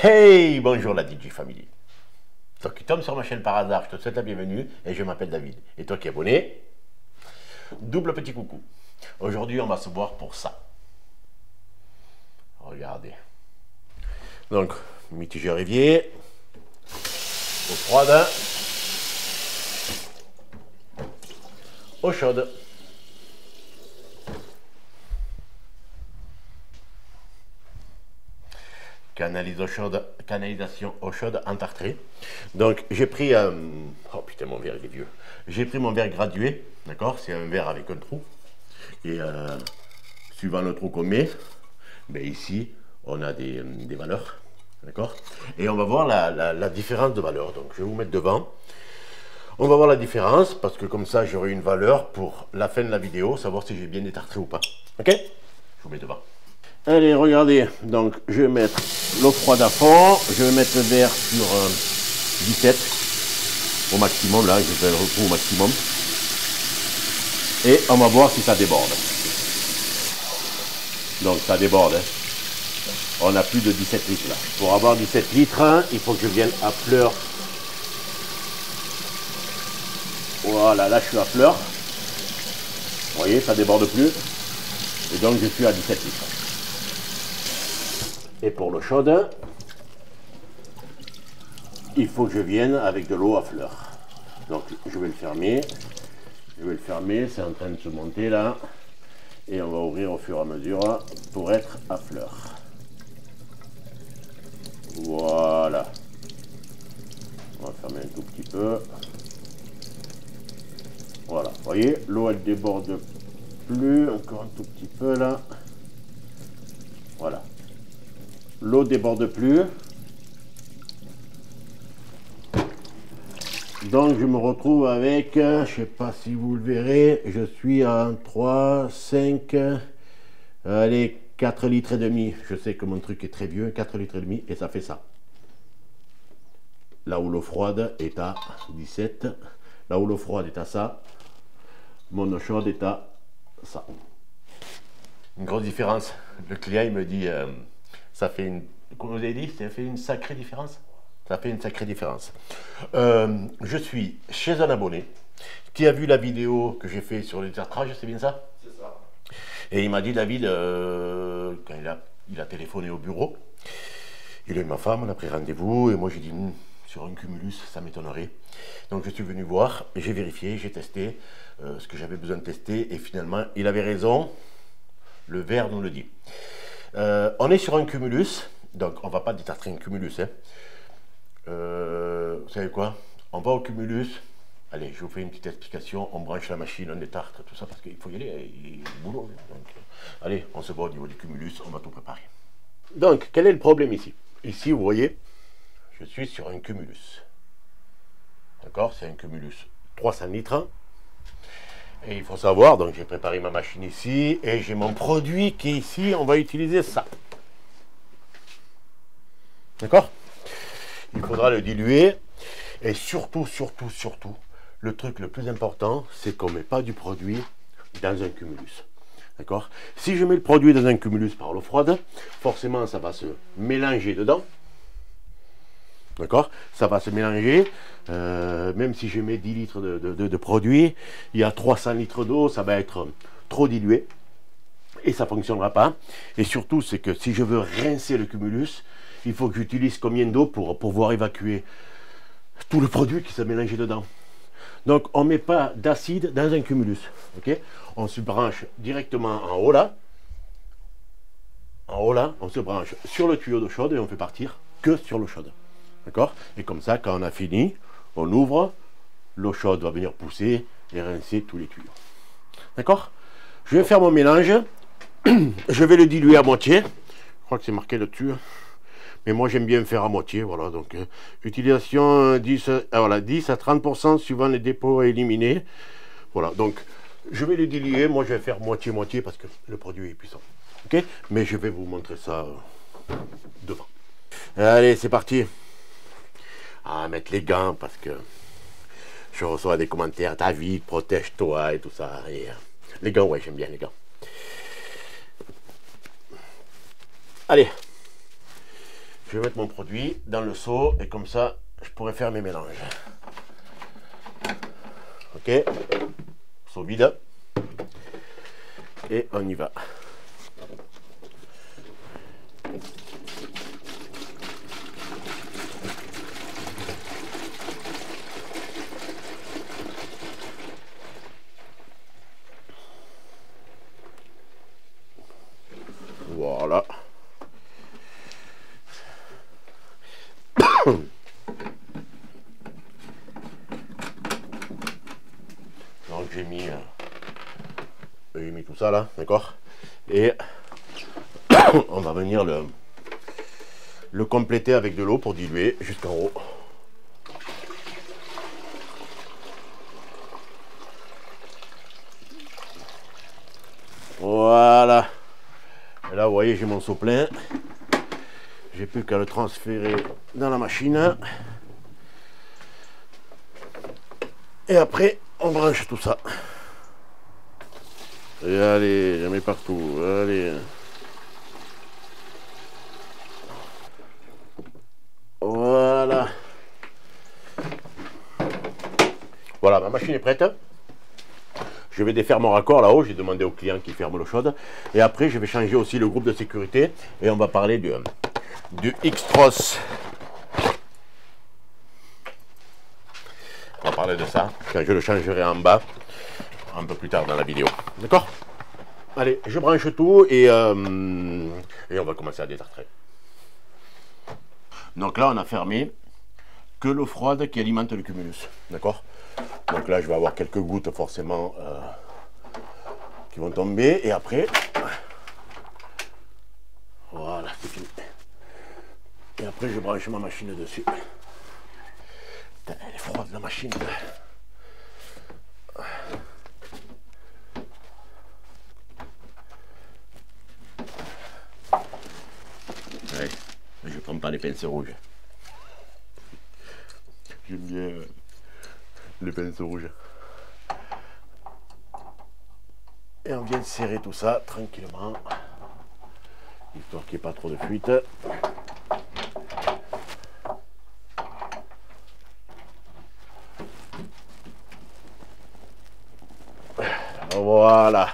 Hey, bonjour la DJ Family. Toi qui tombes sur ma chaîne par hasard, je te souhaite la bienvenue et je m'appelle David. Et toi qui es abonné, double petit coucou. Aujourd'hui, on va se voir pour ça. Regardez. Donc, mitigé Rivier, eau froide, eau chaude. Canalisation eau chaude entartrée. Donc j'ai pris oh putain, mon verre il est vieux. J'ai pris mon verre gradué, d'accord? C'est un verre avec un trou. Et suivant le trou qu'on met, ben ici on a des valeurs, d'accord? Et on va voir la différence de valeur. Donc je vais vous mettre devant. On va voir la différence parce que comme ça j'aurai une valeur pour la fin de la vidéo, savoir si j'ai bien détartré ou pas. Ok? Je vous mets devant. Allez, regardez, donc je vais mettre l'eau froide à fond, je vais mettre le verre sur 17 au maximum, là je fais le repos au maximum, et on va voir si ça déborde. Donc ça déborde, hein. On a plus de 17 litres là. Pour avoir 17 litres, il faut que je vienne à fleur. Voilà, là je suis à fleur, vous voyez, ça déborde plus, et donc je suis à 17 litres. Et pour l'eau chaude, il faut que je vienne avec de l'eau à fleur. Donc je vais le fermer. Je vais le fermer, c'est en train de se monter là. Et on va ouvrir au fur et à mesure pour être à fleur. Voilà. On va fermer un tout petit peu. Voilà, vous voyez, l'eau elle déborde plus, encore un tout petit peu là. Voilà. L'eau déborde plus. Donc je me retrouve avec, je sais pas si vous le verrez, je suis à 3, 5, allez, 4 litres et demi. Je sais que mon truc est très vieux, 4 litres et demi, et ça fait ça. Là où l'eau froide est à 17, là où l'eau froide est à ça, mon eau chaude est à ça. Une grosse différence. Le client il me dit, ça fait une, comme vous avez dit, ça fait une sacrée différence. Ça fait une sacrée différence. Je suis chez un abonné qui a vu la vidéo que j'ai fait sur les détartrage, c'est bien ça? C'est ça. Et il m'a dit, David, quand il a téléphoné au bureau, il a eu ma femme, on a pris rendez-vous, et moi j'ai dit, sur un cumulus, ça m'étonnerait. Donc je suis venu voir, j'ai vérifié, j'ai testé ce que j'avais besoin de tester, et finalement, il avait raison, le verre nous le dit. On est sur un cumulus, donc on ne va pas détartrer un cumulus, hein. Vous savez quoi? On va au cumulus. Allez, je vous fais une petite explication. On branche la machine, on détartre, tout ça, parce qu'il faut y aller, il y a du boulot. Donc, allez, on se voit au niveau du cumulus, on va tout préparer. Donc, quel est le problème ici? Ici, vous voyez, je suis sur un cumulus. D'accord? C'est un cumulus 300 litres. Et il faut savoir, donc j'ai préparé ma machine ici, et j'ai mon produit qui est ici, on va utiliser ça. D'accord? Il faudra le diluer, et surtout, le truc le plus important, c'est qu'on ne met pas du produit dans un cumulus. D'accord? Si je mets le produit dans un cumulus par l'eau froide, forcément ça va se mélanger dedans. D'accord? Ça va se mélanger, même si je mets 10 litres de produit, il y a 300 litres d'eau, ça va être trop dilué, et ça ne fonctionnera pas. Et surtout, c'est que si je veux rincer le cumulus, il faut que j'utilise combien d'eau pour pouvoir évacuer tout le produit qui s'est mélangé dedans. Donc on ne met pas d'acide dans un cumulus. Okay? On se branche directement en haut là. En haut là, on se branche sur le tuyau d'eau chaude et on fait partir que sur l'eau chaude. D'accord? Et comme ça, quand on a fini, on ouvre, l'eau chaude va venir pousser et rincer tous les tuyaux. D'accord? Je vais faire mon mélange. Je vais le diluer à moitié. Je crois que c'est marqué là-dessus. Mais moi j'aime bien faire à moitié, voilà, donc utilisation 10 à 30% suivant les dépôts à éliminer. Voilà, donc je vais le diluer, moi je vais faire moitié-moitié parce que le produit est puissant. Ok? Mais je vais vous montrer ça devant. Allez, c'est parti. À mettre les gants parce que je reçois des commentaires, David, protège-toi et tout ça. Et, les gants, ouais, j'aime bien les gants. Allez. je vais mettre mon produit dans le seau et comme ça, je pourrai faire mes mélanges. Ok, seau vide. Et on y va. Voilà. Donc j'ai mis tout ça là, d'accord. Et on va venir le compléter avec de l'eau pour diluer jusqu'en haut. Voilà. Et là, vous voyez, j'ai mon seau plein. J'ai plus qu'à le transférer dans la machine. Et après, on branche tout ça. Et allez, je mets partout. Allez. Voilà. Voilà, ma machine est prête. Je vais défaire mon raccord là-haut. J'ai demandé au client qui ferme l'eau chaude. Et après, je vais changer aussi le groupe de sécurité. Et on va parler du X-Tross. On va parler de ça quand je le changerai en bas un peu plus tard dans la vidéo. D'accord? Allez, je branche tout et on va commencer à détartrer. Donc là, on a fermé que l'eau froide qui alimente le cumulus. D'accord? Donc là, je vais avoir quelques gouttes forcément qui vont tomber. Et après, voilà, c'est fini. Et après, je branche ma machine dessus. Putain, elle est froide la machine. Ouais, je prends pas les pinceaux rouges. J'aime bien les pinceaux rouges. Et on vient de serrer tout ça tranquillement, histoire qu'il n'y ait pas trop de fuite. Voilà.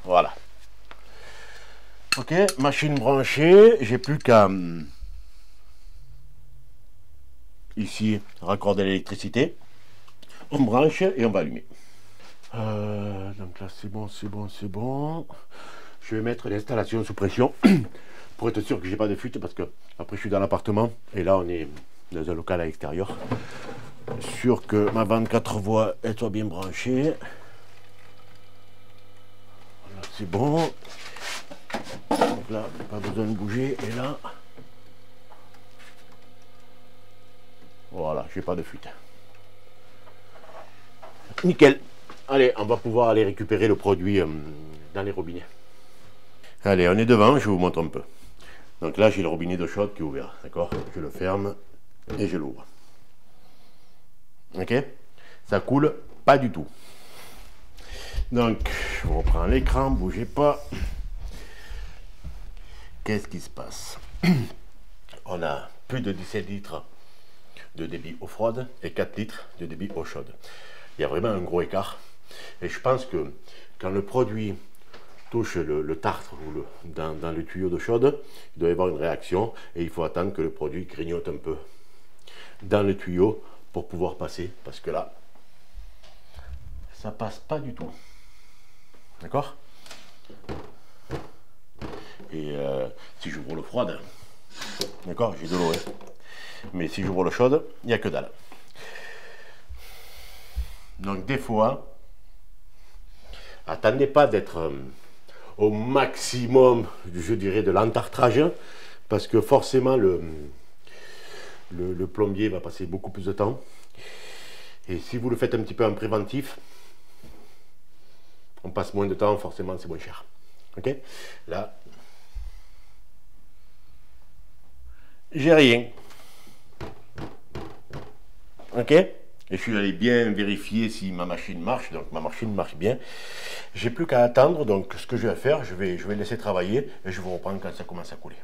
Voilà. Ok, machine branchée, j'ai plus qu'à ici raccorder l'électricité. On branche et on va allumer. Donc là c'est bon, c'est bon, c'est bon. Je vais mettre l'installation sous pression pour être sûr que j'ai pas de fuite parce que après je suis dans l'appartement et là on est dans un local à l'extérieur. Sûr que ma 24 voies elle soit bien branchée. Voilà, c'est bon. Donc là, pas besoin de bouger. Et là, voilà, j'ai pas de fuite. Nickel. Allez, on va pouvoir aller récupérer le produit dans les robinets. Allez, on est devant, je vous montre un peu. Donc là, j'ai le robinet d'eau chaude qui est ouvert, d'accord? Je le ferme et je l'ouvre. Ok? Ça coule pas du tout. Donc, je reprends l'écran, bougez pas. Qu'est-ce qui se passe? On a plus de 17 litres de débit eau froide et 4 litres de débit eau chaude. Il y a vraiment un gros écart. Et je pense que quand le produit touche le tartre ou dans le tuyau d'eau chaude, il doit y avoir une réaction et il faut attendre que le produit grignote un peu dans le tuyau pour pouvoir passer. Parce que là, ça passe pas du tout. D'accord? Et si j'ouvre l'eau froide, d'accord, j'ai de l'eau, hein. Mais si j'ouvre l'eau chaude, il n'y a que dalle. Donc des fois, attendez pas d'être au maximum, je dirais, de l'entartrage, parce que forcément le plombier va passer beaucoup plus de temps. Et si vous le faites un petit peu en préventif, on passe moins de temps, forcément c'est moins cher. Ok? Là, j'ai rien. Ok? Et je suis allé bien vérifier si ma machine marche, donc ma machine marche bien. J'ai plus qu'à attendre, donc ce que je vais faire, je vais laisser travailler et je vous reprends quand ça commence à couler.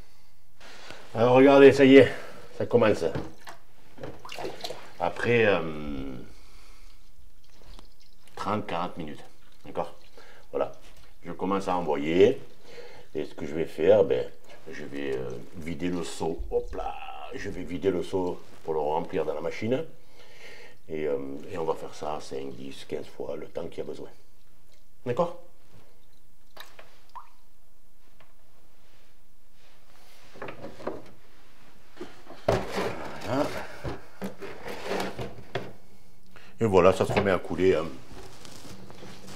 Alors regardez, ça y est, ça commence. Après 30-40 minutes, d'accord? Voilà, je commence à envoyer et ce que je vais faire, ben, je vais vider le seau, hop là, je vais vider le seau pour le remplir dans la machine et on va faire ça 5, 10, 15 fois le temps qu'il y a besoin. D'accord? Voilà. Et voilà, ça se remet à couler.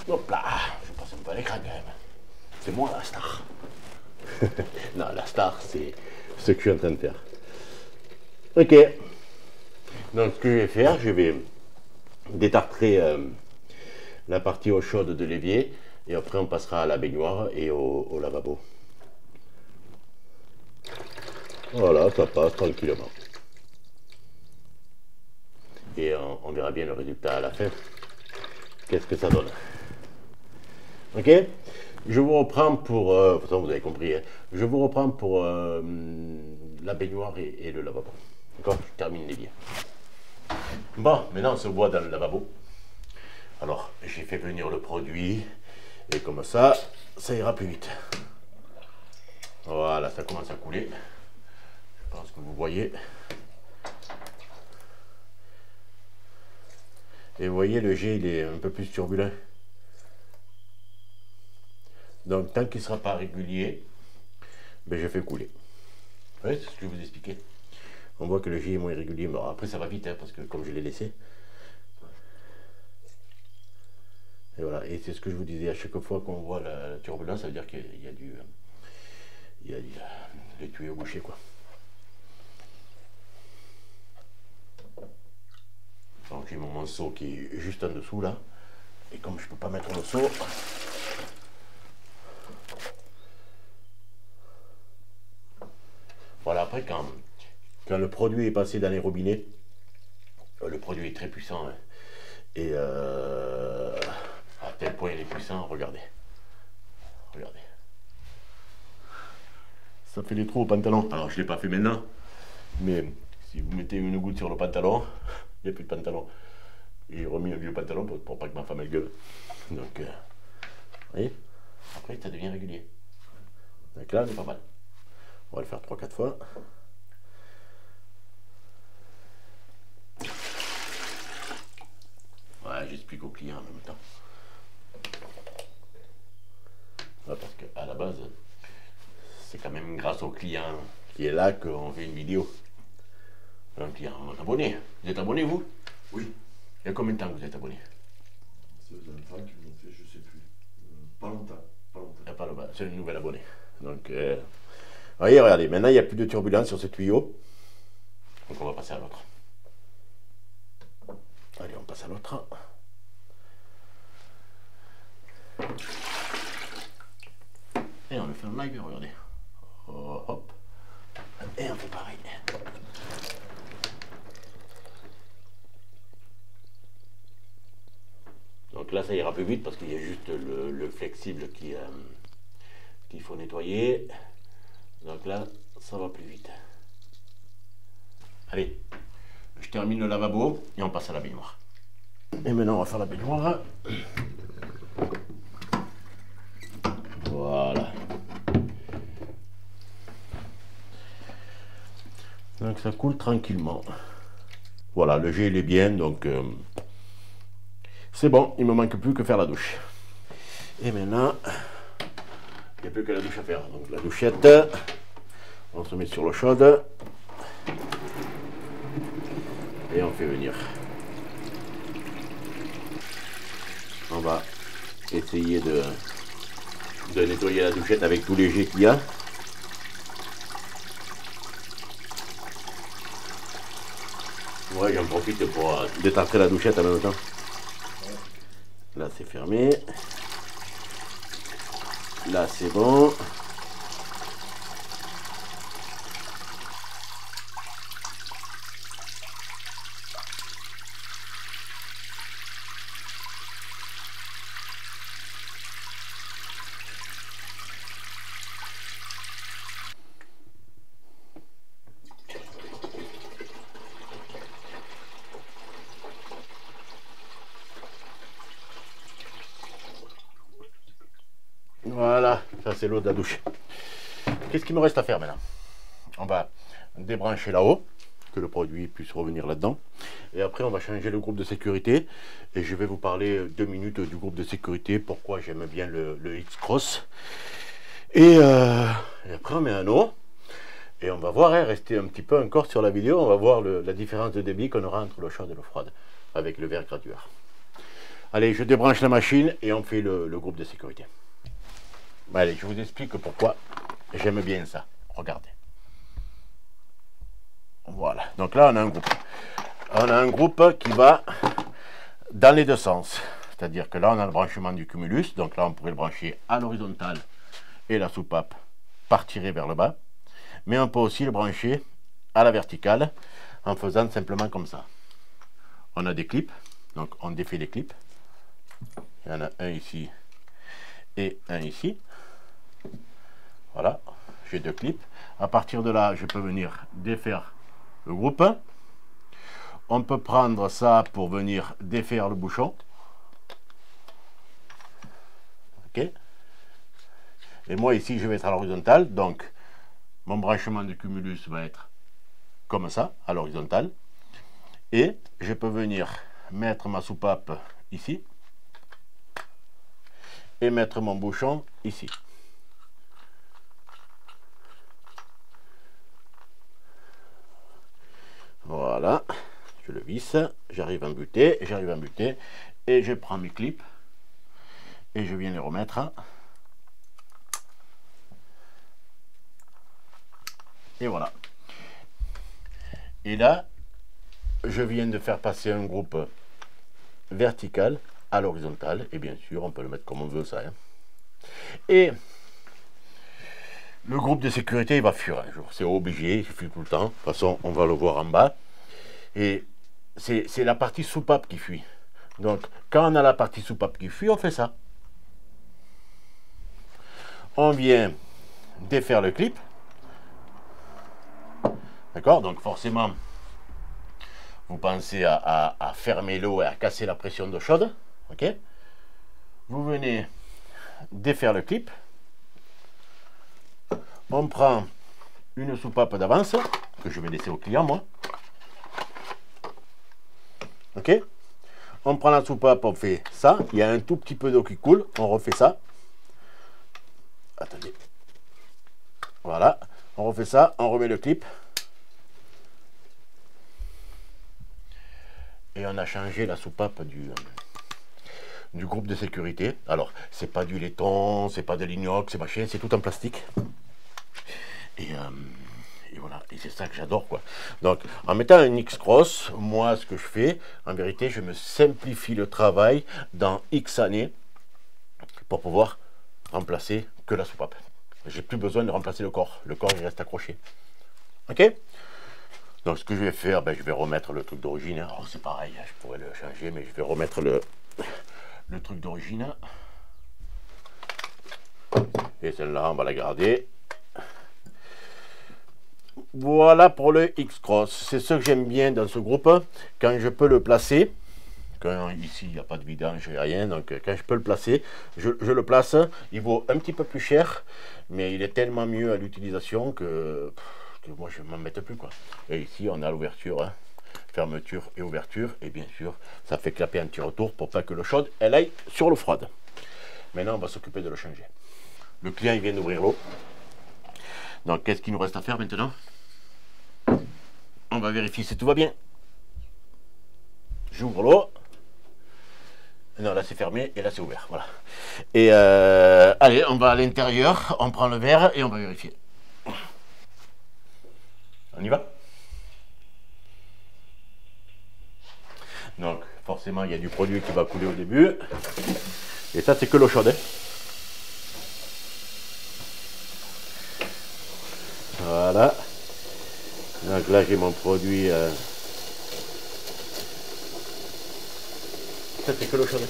Hop là, je passe un peu à l'écran quand même. C'est moi la star. Non, la star, c'est ce que je suis en train de faire. Ok. Donc, ce que je vais faire, je vais détartrer la partie eau chaude de l'évier et après on passera à la baignoire et au lavabo. Voilà, ça passe tranquillement. Et on verra bien le résultat à la fin. Qu'est-ce que ça donne? Ok? Je vous reprends pour... de toute façon, vous avez compris. Hein, je vous reprends pour la baignoire et le lavabo. D'accord? Je termine l'évier. Bon, maintenant on se voit dans le lavabo. Alors, j'ai fait venir le produit. Et comme ça ira plus vite. Voilà, ça commence à couler. Je pense que vous voyez. Et vous voyez, le jet, il est un peu plus turbulent. Donc, tant qu'il ne sera pas régulier, ben, je fais couler. Vous voyez, c'est ce que je vous expliquais. On voit que le jet est moins régulier. Mais après, ça va vite, hein, parce que comme je l'ai laissé. Et voilà, et c'est ce que je vous disais, à chaque fois qu'on voit la turbulence, ça veut dire qu'il y a du... les tuyaux bouchés, quoi. Donc j'ai mon seau qui est juste en dessous là. Et comme je ne peux pas mettre le seau, voilà, après quand le produit est passé dans les robinets, le produit est très puissant. Hein, et à tel point il est puissant, regardez. Regardez. Ça fait des trous au pantalon. Alors je ne l'ai pas fait maintenant, mais si vous mettez une goutte sur le pantalon, il n'y a plus de pantalon. J'ai remis un vieux pantalon pour pas que ma femme elle gueule. Donc, vous voyez, après ça devient régulier. Donc là, c'est pas mal. On va le faire 3-4 fois. Ouais, j'explique au client en même temps. Ouais, parce qu'à la base, c'est quand même grâce au client qui est là qu'on fait une vidéo. Un client, abonné. Vous êtes abonné, vous? Oui. Il y a combien de temps que vous êtes abonné? Ça faisait longtemps qu'ils m'ont fait, je sais plus. Pas longtemps. Pas longtemps. C'est une nouvelle abonnée. Donc, voyez, regardez, maintenant il n'y a plus de turbulence sur ce tuyau. Donc on va passer à l'autre. Allez, on passe à l'autre. Et on le fait en live, regardez. Oh, hop. Et on fait pareil. Donc là, ça ira plus vite parce qu'il y a juste le flexible qu'il faut nettoyer. Donc là, ça va plus vite. Allez, je termine le lavabo et on passe à la baignoire. Et maintenant, on va faire la baignoire. Voilà. Donc ça coule tranquillement. Voilà, le jet il est bien, donc c'est bon, il ne me manque plus que faire la douche. Et maintenant, il n'y a plus que la douche à faire. Donc la douchette, on se met sur l'eau chaude et on fait venir. On va essayer de nettoyer la douchette avec tous les jets qu'il y a. Ouais, j'en profite pour détartrer la douchette en même temps. Là, c'est fermé. Là, c'est bon. Voilà, ça c'est l'eau de la douche. Qu'est-ce qu'il me reste à faire maintenant? On va débrancher là-haut, que le produit puisse revenir là-dedans. Et après, on va changer le groupe de sécurité. Et je vais vous parler 2 minutes du groupe de sécurité, pourquoi j'aime bien le X-Cross. Et après, on met un eau. Et on va voir, hein, rester un petit peu encore sur la vidéo, on va voir la différence de débit qu'on aura entre l'eau chaude et l'eau froide, avec le verre gradueur. Allez, je débranche la machine et on fait le groupe de sécurité. Allez, je vous explique pourquoi j'aime bien ça. Regardez. Voilà, donc là on a un groupe. On a un groupe qui va dans les deux sens. C'est-à-dire que là on a le branchement du cumulus, donc là on pourrait le brancher à l'horizontale et la soupape partirait vers le bas. Mais on peut aussi le brancher à la verticale en faisant simplement comme ça. On a des clips, donc on défait les clips. Il y en a un ici et un ici. Voilà, j'ai 2 clips. À partir de là, je peux venir défaire le groupe. On peut prendre ça pour venir défaire le bouchon. Ok. Et moi ici, je vais être à l'horizontale, donc mon branchement de cumulus va être comme ça, à l'horizontale. Et je peux venir mettre ma soupape ici et mettre mon bouchon ici. Voilà, je le visse, j'arrive à buter, et je prends mes clips et je viens les remettre. Et voilà. Et là, je viens de faire passer un groupe vertical à l'horizontale. Et bien sûr, on peut le mettre comme on veut, ça. Hein. Et le groupe de sécurité, il va fuir un jour. C'est obligé, il fuit tout le temps. De toute façon, on va le voir en bas. Et c'est la partie soupape qui fuit. Donc, quand on a la partie soupape qui fuit, on fait ça. On vient défaire le clip. D'accord? Donc forcément, vous pensez à fermer l'eau et à casser la pression d'eau chaude. Ok? Vous venez défaire le clip. On prend une soupape d'avance, que je vais laisser au client, moi. Ok? On prend la soupape, on fait ça. Il y a un tout petit peu d'eau qui coule. On refait ça. Attendez. Voilà. On refait ça. On remet le clip. Et on a changé la soupape du groupe de sécurité. Alors, c'est pas du laiton, c'est pas de l'inox, c'est machin, c'est tout en plastique. Et voilà, et c'est ça que j'adore, quoi. Donc, en mettant un X-Cross, moi, ce que je fais, en vérité, je me simplifie le travail dans X années pour pouvoir remplacer que la soupape. J'ai plus besoin de remplacer le corps. Le corps, il reste accroché. Ok? Donc ce que je vais faire, ben, je vais remettre le truc d'origine. Alors c'est pareil, je pourrais le changer, mais je vais remettre le truc d'origine. Et celle-là, on va la garder. Voilà pour le X-Cross. C'est ce que j'aime bien dans ce groupe, quand je peux le placer. Quand ici, il n'y a pas de vidange et rien, donc quand je peux le placer, je le place. Il vaut un petit peu plus cher, mais il est tellement mieux à l'utilisation que moi je ne m'en mette plus, quoi. Et ici on a l'ouverture, hein, fermeture et ouverture, et bien sûr ça fait clapper un petit retour pour pas que l'eau chaude elle aille sur l'eau froide. Maintenant on va s'occuper de le changer. Le client il vient d'ouvrir l'eau, donc qu'est-ce qu'il nous reste à faire maintenant? On va vérifier si tout va bien. J'ouvre l'eau. Non, là c'est fermé et là c'est ouvert, voilà. Et allez, on va à l'intérieur, on prend le verre et on va vérifier. On y va? Donc forcément il y a du produit qui va couler au début. Et ça c'est que l'eau chaude. Hein. Voilà. Donc là j'ai mon produit. Ça c'est que l'eau chaude.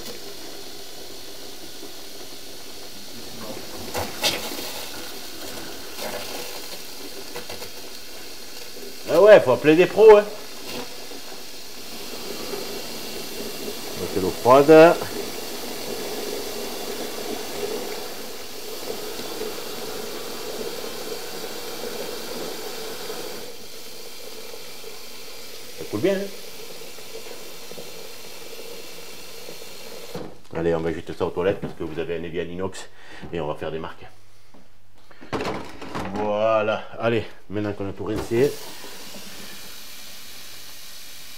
Ah ouais, faut appeler des pros, hein. Donc c'est l'eau froide. coule bien. Hein. Allez, on va jeter ça aux toilettes parce que vous avez un évier en inox et on va faire des marques. Voilà, allez, maintenant qu'on a tout rincé.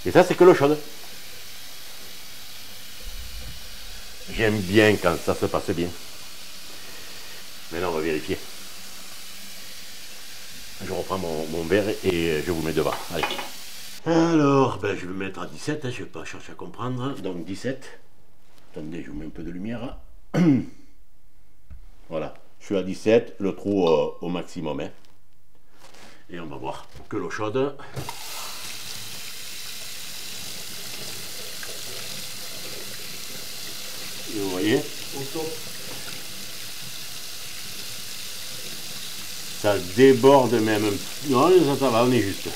Et ça, c'est que l'eau chaude. J'aime bien quand ça se passe bien. Maintenant, on va vérifier. Je reprends mon verre et je vous mets devant. Allez. Alors, ben, je vais mettre à 17, hein, je ne vais pas chercher à comprendre. Donc 17. Attendez, je vous mets un peu de lumière. Voilà, je suis à 17, le trou au maximum. Hein. Et on va voir que l'eau chaude. Et vous voyez, ça déborde même. Non, ça va, on est juste.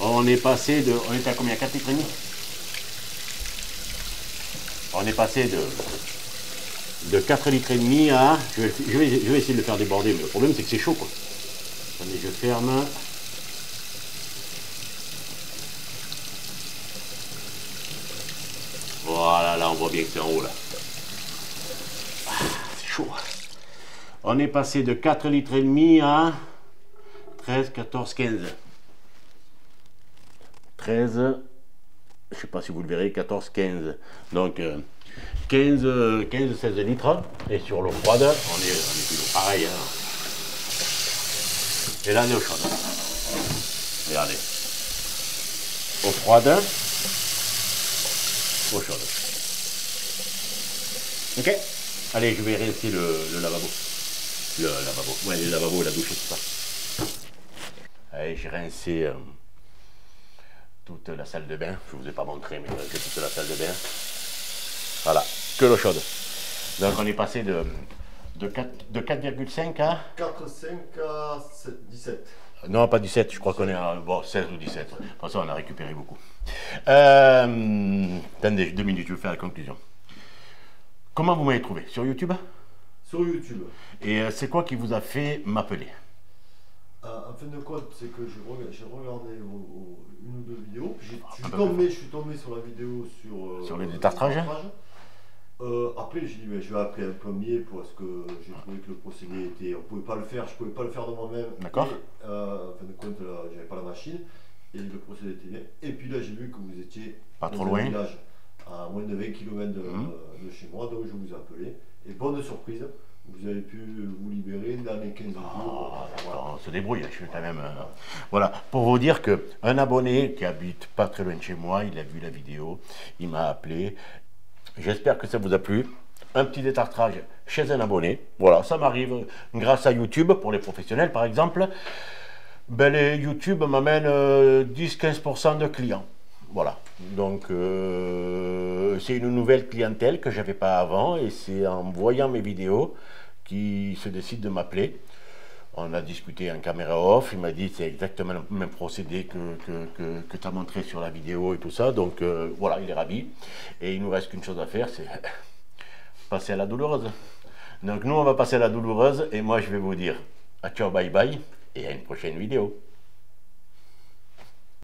On est passé de... On était à combien? 4 litres et demi. On est passé de 4 litres et demi à... Je vais essayer de le faire déborder, mais le problème c'est que c'est chaud quoi. Attendez, je ferme. Voilà, là on voit bien que c'est en haut là. Ah, c'est chaud. On est passé de 4 litres et demi à 13, 14, 15. 13, je sais pas si vous le verrez, 14, 15. Donc 15, 16 litres. Et sur l'eau froide, on est toujours pareil. Hein. Et là on est au chaud. Regardez. Eau froide. Eau chaude. Ok. Allez, je vais rincer le lavabo. Le lavabo. Ouais, le lavabo et la douche, c'est ça. Allez, j'ai rincé toute la salle de bain. Je ne vous ai pas montré, mais j'ai toute la salle de bain. Voilà, que l'eau chaude. Donc on est passé de 4,5 à... 4,5 à 17. Non, pas 17, je crois qu'on est à bon, 16 ou 17. De toute façon, on a récupéré beaucoup. Attendez, 2 minutes, je vais faire la conclusion. Comment vous m'avez trouvé? Sur YouTube? Sur YouTube. Et c'est quoi qui vous a fait m'appeler? En fin de compte, c'est que j'ai regardé une ou deux vidéos. Je suis tombé sur la vidéo sur le détartrage. Après, j'ai dit, mais je vais appeler un plombier parce que j'ai trouvé que le procédé était. On pouvait pas le faire, je pouvais pas le faire de moi-même. D'accord. En fin de compte, j'avais pas la machine et le procédé était bien. Et puis là, j'ai vu que vous étiez pas dans trop un loin. village à moins de 20 km de chez moi, donc je vous ai appelé. Et bonne surprise, vous avez pu vous libérer dans les 15 jours. Voilà. On se débrouille, je suis quand même... Voilà, pour vous dire qu'un abonné qui habite pas très loin de chez moi, il a vu la vidéo, il m'a appelé. J'espère que ça vous a plu. Un petit détartrage chez un abonné. Voilà, ça m'arrive grâce à YouTube, pour les professionnels par exemple. Ben, les YouTube m'amènent 10-15% de clients. Voilà, donc c'est une nouvelle clientèle que je n'avais pas avant et c'est en voyant mes vidéos qu'ils se décident de m'appeler. On a discuté en caméra off, il m'a dit c'est exactement le même procédé que tu as montré sur la vidéo et tout ça, donc voilà, il est ravi. Et il nous reste qu'une chose à faire, c'est passer à la douloureuse. Donc nous on va passer à la douloureuse et moi je vais vous dire à ciao bye bye et à une prochaine vidéo.